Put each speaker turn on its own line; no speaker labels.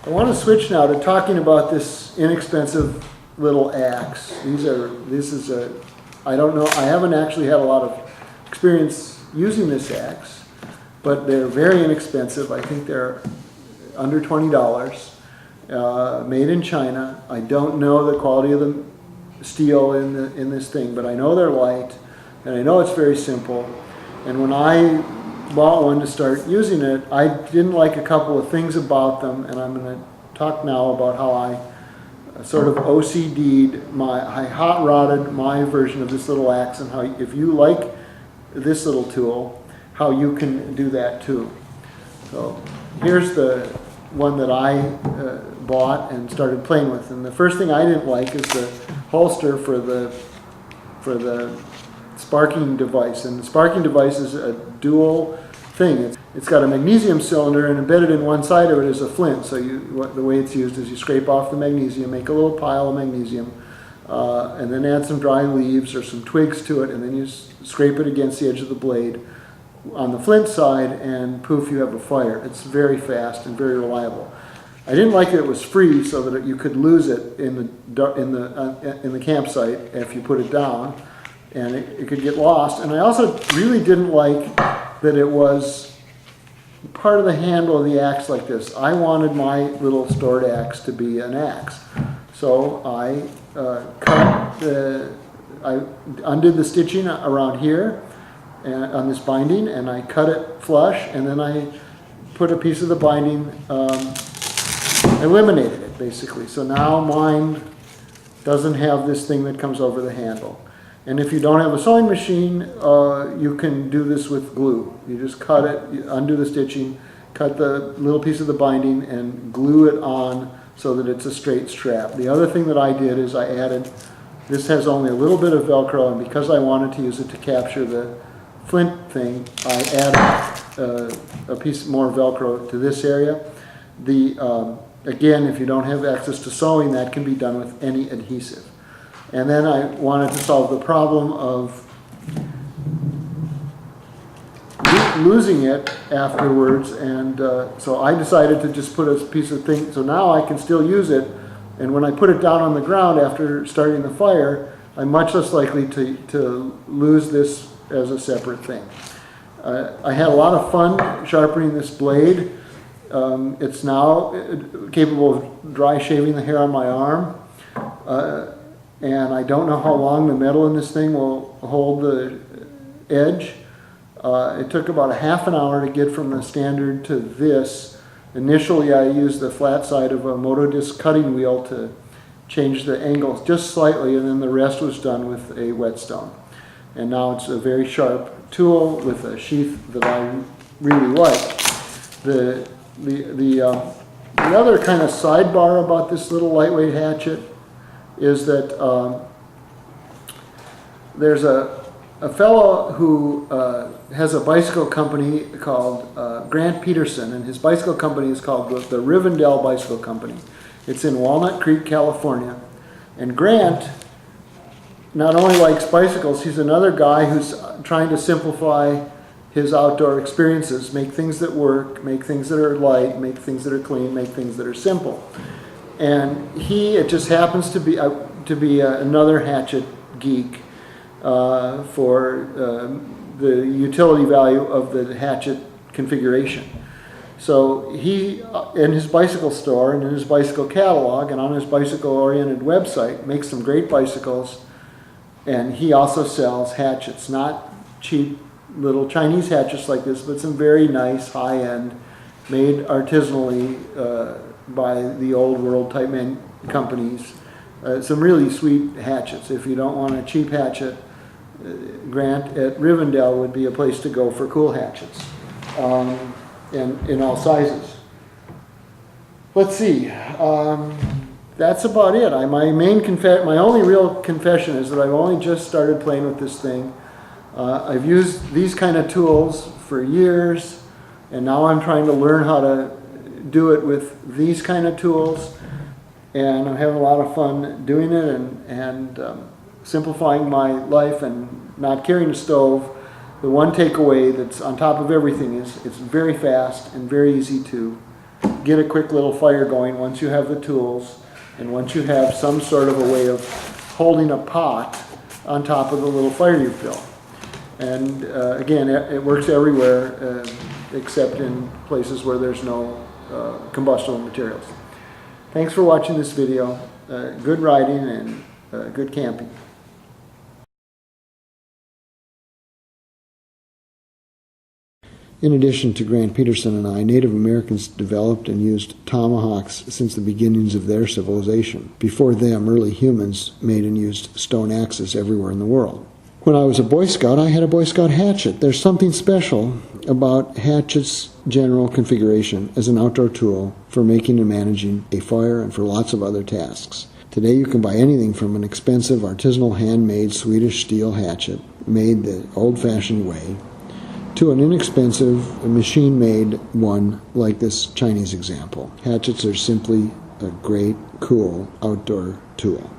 I want to switch now to talking about this inexpensive little axe. I don't know, I haven't actually had a lot of experience using this axe, but they're very inexpensive. I think they're under $20, made in China. I don't know the quality of the steel in this thing, but I know they're light, and I know it's very simple. And when I bought one to start using it, I didn't like a couple of things about them, and I'm going to talk now about how I sort of OCD'd I hot rodded my version of this little axe, and how if you like this little tool, how you can do that too. So here's the one that I bought and started playing with, and the first thing I didn't like is the holster for the sparking device. And the sparking device is a dual thing. It's got a magnesium cylinder, and embedded in one side of it is a flint. So the way it's used is you scrape off the magnesium, make a little pile of magnesium, and then add some dry leaves or some twigs to it, and then you scrape it against the edge of the blade on the flint side, and poof, you have a fire. It's very fast and very reliable. I didn't like that it was free, so that you could lose it in the campsite if you put it down, and it could get lost. And I also really didn't like that it was part of the handle of the axe like this. I wanted my little stored axe to be an axe, so I undid the stitching around here on this binding, and I cut it flush, and then I put a piece of the binding, eliminated it basically. So now mine doesn't have this thing that comes over the handle. And if you don't have a sewing machine, you can do this with glue. You just cut it, you undo the stitching, cut the little piece of the binding, and glue it on so that it's a straight strap. The other thing that I did is I added, this has only a little bit of Velcro, and because I wanted to use it to capture the flint thing, I added a piece more Velcro to this area. Again, if you don't have access to sewing, that can be done with any adhesive. And then I wanted to solve the problem of losing it afterwards, and so I decided to just put a piece of thing, so now I can still use it, and when I put it down on the ground after starting the fire, I'm much less likely to lose this as a separate thing. I had a lot of fun sharpening this blade. It's now capable of dry shaving the hair on my arm. And I don't know how long the metal in this thing will hold the edge. It took about a half an hour to get from the standard to this. Initially, I used the flat side of a Motodisc cutting wheel to change the angle just slightly, and then the rest was done with a whetstone. And now it's a very sharp tool with a sheath that I really like. The other kind of sidebar about this little lightweight hatchet is that there's a fellow who has a bicycle company called Grant Peterson, and his bicycle company is called the Rivendell Bicycle Company. It's in Walnut Creek, California. And Grant not only likes bicycles, he's another guy who's trying to simplify his outdoor experiences, make things that work, make things that are light, make things that are clean, make things that are simple. And it just happens to be another hatchet geek for the utility value of the hatchet configuration. So he, in his bicycle store and in his bicycle catalog and on his bicycle-oriented website, makes some great bicycles, and he also sells hatchets, not cheap little Chinese hatchets like this, but some very nice, high-end, made artisanally by the old world type companies. Some really sweet hatchets. If you don't want a cheap hatchet, Grant at Rivendell would be a place to go for cool hatchets, in all sizes. Let's see. That's about it. My only real confession is that I've only just started playing with this thing. I've used these kind of tools for years, and now I'm trying to learn how to do it with these kind of tools, and I'm having a lot of fun doing it and simplifying my life and not carrying a stove. The one takeaway that's on top of everything is it's very fast and very easy to get a quick little fire going once you have the tools and once you have some sort of a way of holding a pot on top of the little fire you've built. And again, it works everywhere except in places where there's no combustible materials. Thanks for watching this video. Good riding and good camping. In addition to Grant Peterson and I, Native Americans developed and used tomahawks since the beginnings of their civilization. Before them, early humans made and used stone axes everywhere in the world. When I was a Boy Scout, I had a Boy Scout hatchet. There's something special about hatchet's general configuration as an outdoor tool for making and managing a fire and for lots of other tasks. Today you can buy anything from an expensive artisanal handmade Swedish steel hatchet made the old-fashioned way to an inexpensive machine-made one like this Chinese example. Hatchets are simply a great, cool outdoor tool.